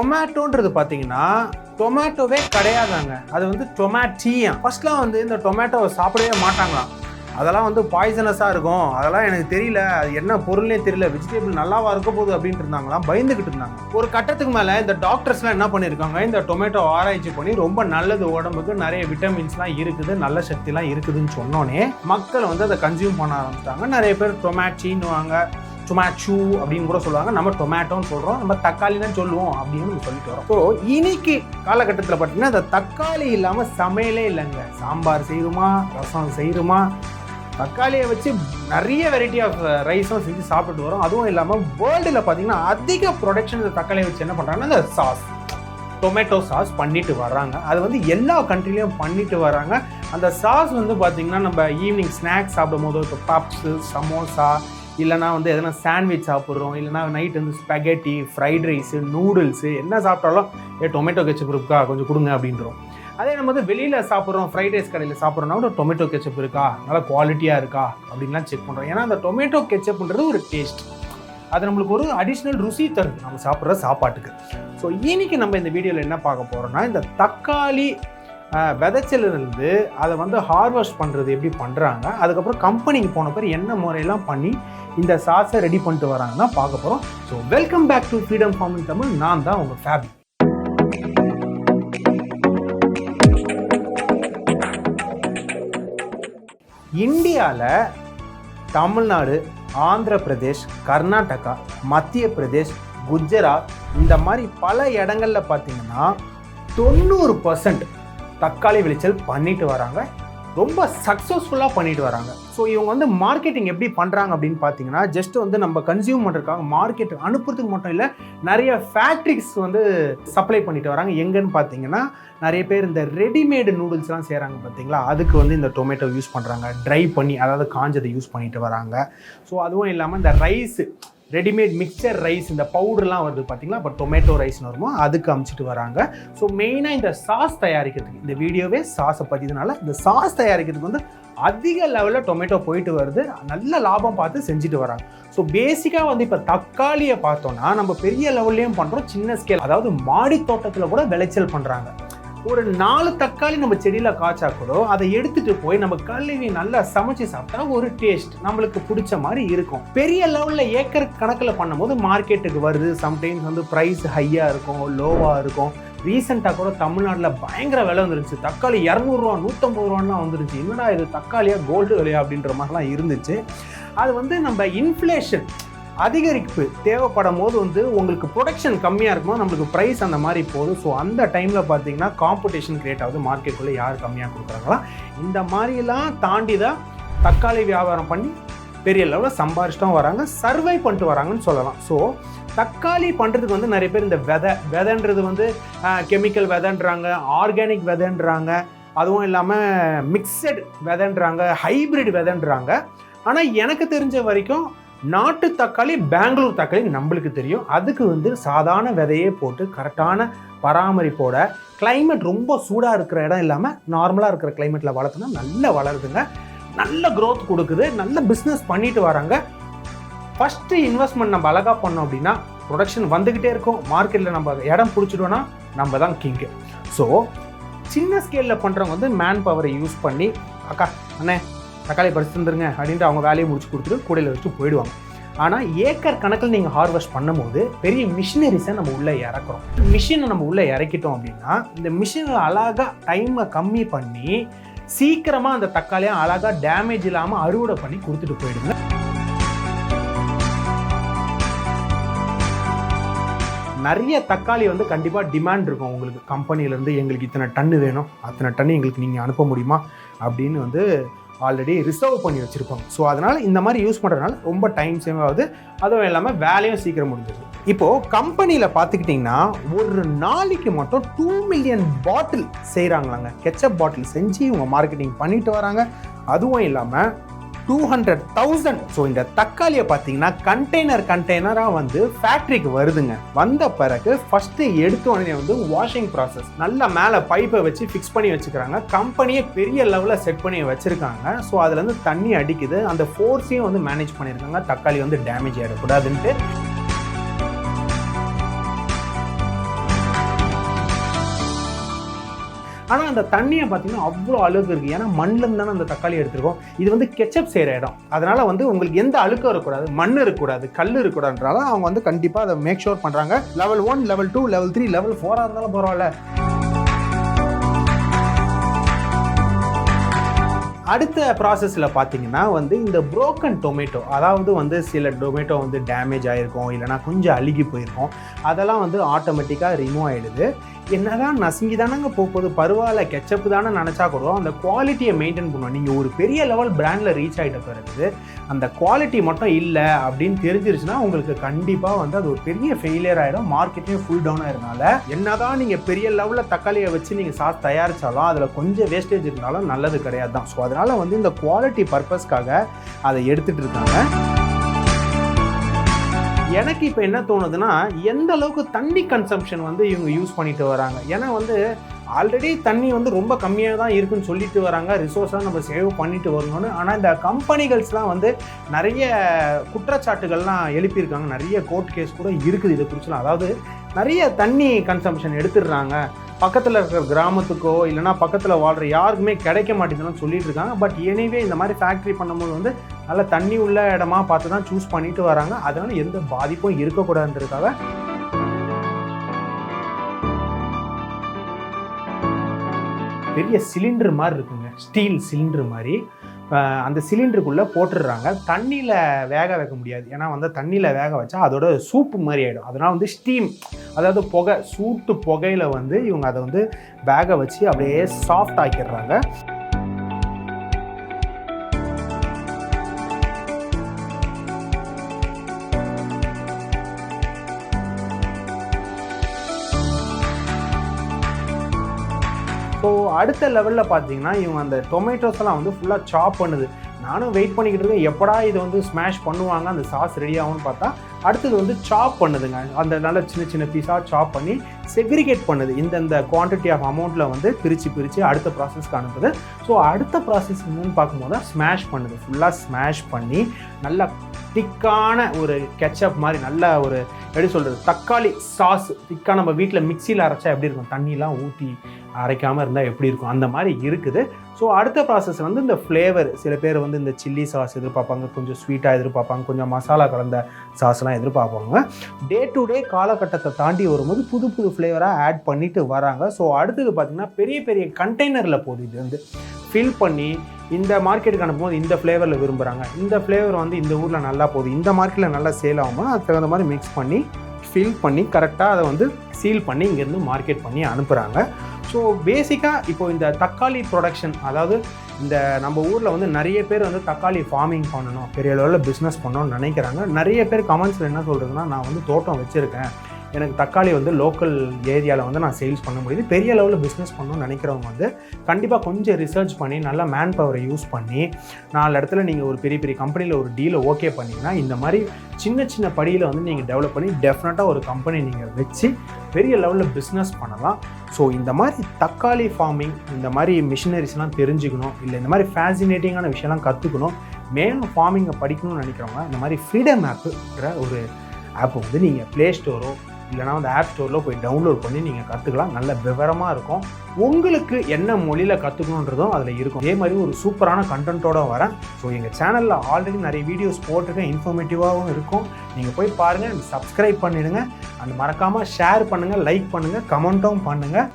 டொமேட்டோன்றது பார்த்தீங்கன்னா டொமேட்டோவே கிடையாதாங்க. அது வந்து டொமேட்டியா. ஃபர்ஸ்ட்லாம் வந்து இந்த டொமேட்டோவை சாப்பிடவே மாட்டாங்களாம். அதெல்லாம் வந்து பாய்சனஸாக இருக்கும், அதெல்லாம் எனக்கு தெரியல, அது என்ன பொருள்னே தெரியல, வெஜிடபிள் நல்லாவா இருக்க போகுது அப்படின்ட்டு இருந்தாங்களாம், பயந்துக்கிட்டு இருந்தாங்க. ஒரு கட்டத்துக்கு மேலே இந்த டாக்டர்ஸ்லாம் என்ன பண்ணியிருக்காங்க, இந்த டொமேட்டோ ஆராய்ச்சி பண்ணி ரொம்ப நல்லது, உடம்புக்கு நிறைய விட்டமின்ஸ்லாம் இருக்குது, நல்ல சக்திலாம் இருக்குதுன்னு சொன்னோன்னே மக்கள் வந்து அதை கன்சியூம் பண்ண ஆரம்பிச்சிட்டாங்க. நிறைய பேர் டொமேட்டின்னுவாங்க, டொமேட்டோ அப்படின்னு கூட சொல்லுவாங்க. நம்ம டொமேட்டோன்னு சொல்கிறோம், நம்ம தக்காளி தான் சொல்லுவோம் அப்படின்னு நம்ம சொல்லிட்டு வரோம். ஸோ இன்னைக்கு காலகட்டத்தில் பார்த்தீங்கன்னா இந்த தக்காளி இல்லாமல் சமையலே இல்லைங்க. சாம்பார் செய்யுமா, ரசம் செய்யுமா, தக்காளியை வச்சு நிறைய வெரைட்டி ஆஃப் ரைஸும் செஞ்சு சாப்பிட்டு வரோம். அதுவும் இல்லாமல் வேர்ல்டில் பார்த்தீங்கன்னா அதிக ப்ரொடக்ஷன் இந்த தக்காளியை வச்சு என்ன பண்ணுறாங்கன்னா இந்த சாஸ், டொமேட்டோ சாஸ் பண்ணிட்டு வர்றாங்க. அது வந்து எல்லா கண்ட்ரிலையும் பண்ணிட்டு வராங்க. அந்த சாஸ் வந்து பார்த்தீங்கன்னா நம்ம ஈவினிங் ஸ்நாக்ஸ் சாப்பிடும் போது இப்போ பப்ஸு, சமோசா, இல்லைனா வந்து எதனா சாண்ட்விச் சாப்பிட்றோம், இல்லைனா நைட் வந்து ஸ்பெகட்டி, ஃப்ரைட் ரைஸு, நூடுல்ஸு என்ன சாப்பிட்டாலும் டொமேட்டோ கெச்சப் இருக்கா கொஞ்சம் கொடுங்க அப்படின்றோம். அதே நம்ம வந்து வெளியில் சாப்பிட்றோம், ஃப்ரைட் ரைஸ் கடையில் சாப்பிட்றோம்னா ஒரு டொமேட்டோ கெச்சப் இருக்கா, நல்லா குவாலிட்டியாக இருக்கா அப்படின்லாம் செக் பண்ணுறோம். ஏன்னா அந்த டொமேட்டோ கெச்சப்ன்றது ஒரு டேஸ்ட், அது நம்மளுக்கு ஒரு அடிஷ்னல் ருசி தருது நம்ம சாப்பிட்ற சாப்பாட்டுக்கு. ஸோ இன்னைக்கு நம்ம இந்த வீடியோவில் என்ன பார்க்க போகிறோம்னா, இந்த தக்காளி விதைச்சிலிருந்து அதை வந்து ஹார்வெஸ்ட் பண்ணுறது எப்படி பண்ணுறாங்க, அதுக்கப்புறம் கம்பெனிக்கு போன பேர் என்ன முறையெல்லாம் பண்ணி இந்த சாஸை ரெடி பண்ணிட்டு வராங்கன்னா பார்க்க போகிறோம். So welcome back to freedom farming Tamil. நான் தான் உங்கள் ஃபேபி. இந்தியாவில் தமிழ்நாடு, ஆந்திர பிரதேஷ், கர்நாடகா, மத்திய பிரதேஷ், குஜராத் இந்த மாதிரி பல இடங்களில் பார்த்தீங்கன்னா 90% தக்காளி விளைச்சல் பண்ணிட்டு வராங்க, ரொம்ப சக்ஸஸ்ஃபுல்லாக பண்ணிட்டு வராங்க. ஸோ இவங்க வந்து மார்க்கெட்டிங் எப்படி பண்ணுறாங்க அப்படின்னு பார்த்தீங்கன்னா, ஜஸ்ட் வந்து நம்ம கன்சியூம் பண்ணுறதுக்காக மார்க்கெட் அனுப்புறதுக்கு மட்டும் இல்லை, நிறைய ஃபேக்ட்ரிஸ் வந்து சப்ளை பண்ணிட்டு வராங்க. எங்கன்னு பார்த்தீங்கன்னா, நிறைய பேர் இந்த ரெடிமேடு நூடுல்ஸ்லாம் செய்கிறாங்க பார்த்தீங்களா, அதுக்கு வந்து இந்த டொமேட்டோ யூஸ் பண்ணுறாங்க, ட்ரை பண்ணி அதாவது காஞ்சதை யூஸ் பண்ணிட்டு வராங்க. ஸோ அதுவும் இல்லாமல் இந்த ரைஸு, ரெடிமேட் மிக்சர் ரைஸ், இந்த பவுடர்லாம் வருது பார்த்தீங்களா, இப்போ டொமேட்டோ ரைஸ்னு வருமோ அதுக்கு அமுச்சிட்டு வராங்க. ஸோ மெயினாக இந்த சாஸ் தயாரிக்கிறதுக்கு, இந்த வீடியோவே சாஸை பற்றினால இந்த சாஸ் தயாரிக்கிறதுக்கு வந்து அதிக லெவலில் டொமேட்டோ போயிட்டு வருது, நல்ல லாபம் பார்த்து செஞ்சுட்டு வராங்க. ஸோ பேசிக்காக வந்து இப்போ தக்காளியை பார்த்தோன்னா நம்ம பெரிய லெவல்லையும் பண்ணுறோம், சின்ன ஸ்கேல் அதாவது மாடி தோட்டத்தில் கூட விளைச்சல் பண்ணுறாங்க. ஒரு 4 தக்காளி நம்ம செடியில் காய்ச்சா கூட அதை எடுத்துகிட்டு போய் நம்ம கழுவி நல்லா சமைச்சு சாப்பிட்டா ஒரு டேஸ்ட் நம்மளுக்கு பிடிச்ச மாதிரி இருக்கும். பெரிய லெவலில் ஏக்கர் கணக்கில் பண்ணும்போது மார்க்கெட்டுக்கு வருது, சம்டைம்ஸ் வந்து ப்ரைஸ் ஹையாக இருக்கும், லோவாக இருக்கும். ரீசெண்டாக கூட தமிழ்நாட்டில் பயங்கர விலை வந்துருச்சு, தக்காளி 200 ரூபா 150 ரூபான்லாம் வந்துருச்சு. என்னடா இது தக்காளியா கோல்டு விலையா அப்படின்ற மாதிரிலாம் இருந்துச்சு. அது வந்து நம்ம இன்ஃப்ளேஷன் அதிகரிப்பு தேவைப்படும் போது வந்து உங்களுக்கு ப்ரொடக்ஷன் கம்மியாக இருக்கும்போது நம்மளுக்கு ப்ரைஸ் அந்த மாதிரி போகுது. ஸோ அந்த டைமில் பார்த்தீங்கன்னா காம்படிஷன் கிரியேட் ஆகுது, மார்க்கெட்டுக்குள்ளே யார் கம்மியாக கொடுக்குறாங்களா, இந்த மாதிரிலாம் தாண்டி தான் தக்காளி வியாபாரம் பண்ணி பெரிய லெவலில் சம்பாரிச்சிட்டும் வராங்க, சர்வை பண்ணிட்டு வராங்கன்னு சொல்லலாம். ஸோ தக்காளி பண்ணுறதுக்கு வந்து நிறைய பேர் இந்த விதைன்றது வந்து கெமிக்கல் விதைன்றாங்க, ஆர்கானிக் விதைன்றாங்க, அதுவும் இல்லாமல் மிக்சட் விதைன்றாங்க, ஹைப்ரிட் விதைன்றாங்க. ஆனால் எனக்கு தெரிஞ்ச வரைக்கும் நாட்டு தக்காளி, பெங்களூர் தக்காளி நம்மளுக்கு தெரியும். அதுக்கு வந்து சாதாரண விதையே போட்டு கரெக்டான பராமரிப்போட, கிளைமேட் ரொம்ப சூடாக இருக்கிற இடம் இல்லாமல் நார்மலாக இருக்கிற கிளைமேட்டில் வளர்த்துனா நல்லா வளருதுங்க, நல்ல க்ரோத் கொடுக்குது, நல்ல பிஸ்னஸ் பண்ணிட்டு வராங்க. ஃபஸ்ட்டு இன்வெஸ்ட்மெண்ட் நம்ம அழகாக பண்ணோம் அப்படின்னா ப்ரொடக்ஷன் வந்துக்கிட்டே இருக்கும், மார்க்கெட்டில் நம்ம இடம் பிடிச்சிட்டோன்னா நம்ம தான் கிங்கு. ஸோ சின்ன ஸ்கேலில் பண்ணுறவங்க வந்து மேன் பவரை யூஸ் பண்ணி, அக்கா அண்ணே தக்காளி பறிச்சு தந்துருங்க அப்படின்ட்டு அவங்க வேலையை முடிச்சு கொடுத்துட்டு கூடையில் வச்சுட்டு போயிடுவாங்க. ஆனால் ஏக்கர் கணக்கில் நீங்கள் ஹார்வெஸ்ட் பண்ணும்போது பெரிய மிஷினரிஸை நம்ம உள்ளே இறக்குறோம். மிஷினை நம்ம உள்ளே இறக்கிட்டோம் அப்படின்னா இந்த மிஷினில் அழகாக டைமை கம்மி பண்ணி சீக்கிரமாக அந்த தக்காளியை அழகாக டேமேஜ் இல்லாமல் அறுவடை பண்ணி கொடுத்துட்டு போயிடுங்க. நிறைய தக்காளி வந்து கண்டிப்பாக டிமாண்ட் இருக்கும் உங்களுக்கு, கம்பெனிலேருந்து எங்களுக்கு இத்தனை டன்னு வேணும், அத்தனை டன்னு எங்களுக்கு நீங்கள் அனுப்ப முடியுமா அப்படின்னு வந்து ஆல்ரெடி ரிசர்வ் பண்ணி வச்சுருப்பாங்க. ஸோ அதனால் இந்த மாதிரி யூஸ் பண்ணுறதுனால ரொம்ப டைம் சேவ் ஆகுது, அதுவும் இல்லாமல் வேலையும் சீக்கிரம் முடிஞ்சிடுது. இப்போது கம்பெனியில் பார்த்துக்கிட்டிங்கன்னா ஒரு நாளைக்கு மட்டும் 2 மில்லியன் பாட்டில் செய்கிறாங்களாங்க, கெச்சப் பாட்டில் செஞ்சு இவங்க மார்க்கெட்டிங் பண்ணிட்டு வராங்க. அதுவும் இல்லாமல் 200,000. ஸோ இந்த தக்காளியை பார்த்தீங்கன்னா கண்டெய்னராக வந்து ஃபேக்ட்ரிக்கு வருதுங்க. வந்த பிறகு ஃபஸ்ட்டு எடுத்த உடனே வந்து வாஷிங் ப்ராசஸ், நல்லா மேலே பைப்பை வச்சு ஃபிக்ஸ் பண்ணி வச்சுக்கிறாங்க. கம்பெனியை பெரிய லெவலில் செட் பண்ணி வச்சுருக்காங்க. ஸோ அதுலேருந்து தண்ணி அடிக்குது, அந்த ஃபோர்ஸையும் வந்து மேனேஜ் பண்ணியிருக்காங்க, தக்காளி வந்து டேமேஜ் ஆகிடக்கூடாதுன்ட்டு. ஆனால் அந்த தண்ணியை பார்த்தீங்கன்னா அவ்வளோ அழுக்கு இருக்குது. ஏன்னா மண்ணில் தானே அந்த தக்காளி எடுத்துருக்கோம். இது வந்து கெச்சப் செய்கிற இடம், அதனால் வந்து உங்களுக்கு எந்த அழுக்கும் இருக்கக்கூடாது, மண் இருக்கக்கூடாது, கல் இருக்கக்கூடாதுன்றால அவங்க வந்து கண்டிப்பாக அதை மேக் ஷோர் பண்ணுறாங்க. லெவல் 1, லெவல் 2, லெவல் 3, லெவல் 4 இருந்தாலும் பரவாயில்ல. அடுத்த ப்ராசஸில் பார்த்தீங்கன்னா வந்து இந்த புரோக்கன் டொமேட்டோ, அதாவது வந்து சில டொமேட்டோ வந்து டேமேஜ் ஆகிருக்கும், இல்லைனா கொஞ்சம் அழுகி போயிருக்கும், அதெல்லாம் வந்து ஆட்டோமேட்டிக்காக ரிமூவ் ஆகிடுது. என்னதான் நசுங்கி தானங்க போகுது, பரவாயில்ல கெச்சப்பு தானே நினச்சா கூட அந்த குவாலிட்டியை மெயின்டைன் பண்ணுவோம். நீங்கள் ஒரு பெரிய லெவல் பிராண்டில் ரீச் ஆகிட்ட பிறகு அந்த குவாலிட்டி மட்டும் இல்லை அப்படின்னு தெரிஞ்சிருச்சுன்னா உங்களுக்கு கண்டிப்பாக வந்து அது ஒரு பெரிய ஃபெயிலியர் ஆகிடும். மார்க்கெட்டையும் ஃபுல் டவுன் ஆயிருந்தால என்னதான் நீங்கள் பெரிய லெவலில் தக்காளியை வச்சு நீங்கள் சாஸ் தயாரித்தாலும் அதில் கொஞ்சம் வேஸ்டேஜ் இருந்தாலும் நல்லது கிடையாது தான். ஸோ அதனால் வந்து இந்த குவாலிட்டி பர்பஸ்க்காக அதை எடுத்துகிட்டு இருக்காங்க. எனக்கு இப்போ என்ன தோணுதுன்னா, எந்த அளவுக்கு தண்ணி கன்சம்ஷன் வந்து இவங்க யூஸ் பண்ணிட்டு வராங்க. ஏன்னா வந்து ஆல்ரெடி தண்ணி வந்து ரொம்ப கம்மியாக தான் இருக்குன்னு சொல்லிட்டு வராங்க, ரிசோர்ஸாக நம்ம சேவ் பண்ணிட்டு வரணும்னு. ஆனால் இந்த கம்பெனிகள்ஸ்லாம் வந்து நிறைய குற்றச்சாட்டுகள்லாம் எழுப்பியிருக்காங்க, நிறைய கோர்ட் கேஸ் கூட இருக்குது இதை குறிச்சுலாம். அதாவது நிறைய தண்ணி கன்சம்ஷன் எடுத்துடுறாங்க, பக்கத்தில் இருக்கிற கிராமத்துக்கோ இல்லைனா பக்கத்தில் வாழ்கிற யாருக்குமே கிடைக்க மாட்டேங்குதுன்னு சொல்லிட்டு இருக்காங்க. பட் எனிவே இந்த மாதிரி ஃபேக்ட்ரி பண்ணும்போது வந்து நல்ல தண்ணி உள்ள இடமா பார்த்து தான் சூஸ் பண்ணிட்டு வராங்க. அதனால எந்த பாதிப்பும் இருக்கக்கூடாதுன்றதுக்காக பெரிய சிலிண்டர் மாதிரி இருக்குங்க, ஸ்டீல் சிலிண்டர் மாதிரி. அந்த சிலிண்டருக்குள்ளே போட்டுடுறாங்க. தண்ணியில் வேக வைக்க முடியாது, ஏன்னா வந்து தண்ணியில் வேக வச்சா அதோட சூப்பு மாதிரி ஆகிடும். அதனால் வந்து ஸ்டீம், அதாவது புகை, சூட்டு புகையில் வந்து இவங்க அதை வந்து வேக வச்சு அப்படியே சாஃப்ட் ஆக்கிடுறாங்க. ஸோ அடுத்த லெவலில் பார்த்தீங்கன்னா இவங்க அந்த டொமேட்டோஸ் எல்லாம் வந்து ஃபுல்லாக சாப் பண்ணுது. நானும் வெயிட் பண்ணிக்கிட்டு இருக்கேன், எப்படா இதை வந்து ஸ்மாஷ் பண்ணுவாங்க, அந்த சாஸ் ரெடி ஆகும்னு பார்த்தா அடுத்தது வந்து சாப் பண்ணுதுங்க. அந்த நல்ல சின்ன சின்ன பீஸாக சாப் பண்ணி செக்ரிகேட் பண்ணுது. இந்த குவான்டிட்டி ஆஃப் அமௌண்ட்டில் வந்து பிரித்து அடுத்த ப்ராசஸ்க்கு அனுப்புது. ஸோ அடுத்த ப்ராசஸ் என்னன்னு பார்க்கும்போது ஸ்மாஷ் பண்ணுது. ஃபுல்லாக ஸ்மாஷ் பண்ணி நல்லா திக்கான ஒரு கெச்சப் மாதிரி, நல்ல ஒரு எப்படி சொல்கிறது, தக்காளி சாஸ் திக்காக நம்ம வீட்டில் மிக்சியில் அரைச்சா எப்படி இருக்கும், தண்ணிலாம் ஊற்றி அரைக்காமல் இருந்தால் எப்படி இருக்கும், அந்த மாதிரி இருக்குது. ஸோ அடுத்த ப்ராசஸ் வந்து இந்த ஃப்ளேவர், சில பேர் வந்து இந்த சில்லி சாஸ் எதிர்பார்ப்பாங்க, கொஞ்சம் ஸ்வீட்டாக எதிர்பார்ப்பாங்க, கொஞ்சம் மசாலா கலந்த சாஸ்லாம் எதிர்பார்ப்பாங்க. டே டு டே காலகட்டத்தை தாண்டி வரும்போது புது புது ஃப்ளேவராக ஆட் பண்ணிட்டு வராங்க. ஸோ அடுத்தது பார்த்திங்கன்னா பெரிய பெரிய கண்டெய்னரில் போகுது. இது வந்து ஃபில் பண்ணி இந்த மார்க்கெட்டுக்கு அனுப்பும்போது இந்த ஃப்ளேவரில் விரும்புகிறாங்க, இந்த ஃப்ளேவர் வந்து இந்த ஊரில் நல்லா போகுது, இந்த மார்க்கெட்டில் நல்லா சேல் ஆகும்போது அதுக்கு தகுந்த மாதிரி மிக்ஸ் பண்ணி ஃபில் பண்ணி கரெக்டாக அதை வந்து சீல் பண்ணி இங்கேருந்து மார்க்கெட் பண்ணி அனுப்புகிறாங்க. ஸோ பேசிக்காக இப்போ இந்த தக்காளி ப்ரொடக்ஷன், அதாவது இந்த நம்ம ஊரில் வந்து நிறைய பேர் வந்து தக்காளி ஃபார்மிங் பண்ணணும், பெரிய லெவலில் பிஸ்னஸ் பண்ணணும்னு நினைக்கிறாங்க. நிறைய பேர் கமெண்ட்ஸில் என்ன சொல்கிறதுனா, நான் வந்து தோட்டம் வச்சுருக்கேன், எனக்கு தக்காளி வந்து லோக்கல் ஏரியாவில் வந்து நான் சேல்ஸ் பண்ண முடியுது, பெரிய லெவலில் பிஸ்னஸ் பண்ணணும்னு நினைக்கிறவங்க வந்து கண்டிப்பாக கொஞ்சம் ரிசர்ச் பண்ணி நல்லா மேன் பவரை யூஸ் பண்ணி 4 இடத்துல நீங்கள் ஒரு பெரிய பெரிய கம்பெனியில் ஒரு டீலை ஓகே பண்ணிங்கன்னா இந்த மாதிரி சின்ன சின்ன படியில் வந்து நீங்கள் டெவலப் பண்ணி டெஃபினட்டாக ஒரு கம்பெனி நீங்கள் வச்சு பெரிய லெவலில் பிஸ்னஸ் பண்ணலாம். ஸோ இந்த மாதிரி தக்காளி ஃபார்மிங், இந்த மாதிரி மிஷினரிஸ்லாம் தெரிஞ்சுக்கணும், இல்லை இந்த மாதிரி ஃபேசினேட்டிங்கான விஷயம்லாம் கற்றுக்கணும், மேலும் ஃபார்மிங்கை படிக்கணும்னு நினைக்கிறவங்க இந்த மாதிரி ஃப்ரீடம் ஆப்புன்ற ஒரு ஆப் வந்து நீங்கள் ப்ளே ஸ்டோரோ இல்லைனா வந்து ஆப் ஸ்டோரில் போய் டவுன்லோட் பண்ணி நீங்கள் கற்றுக்கலாம். நல்ல விவரமாக இருக்கும். உங்களுக்கு என்ன மொழியில் கற்றுக்கணுன்றதும் அதில் இருக்கும். அதே மாதிரி ஒரு சூப்பரான கண்டென்ட்டோடு வரேன். ஸோ எங்கள் சேனலில் ஆல்ரெடி நிறைய வீடியோஸ் போட்டிருக்கேன், இன்ஃபர்மேட்டிவாகவும் இருக்கும். நீங்கள் போய் பாருங்கள், சப்ஸ்கிரைப் பண்ணிவிடுங்க, அண்ட் மறக்காமல் ஷேர் பண்ணுங்கள், லைக் பண்ணுங்கள், கமெண்ட்டும் பண்ணுங்கள்.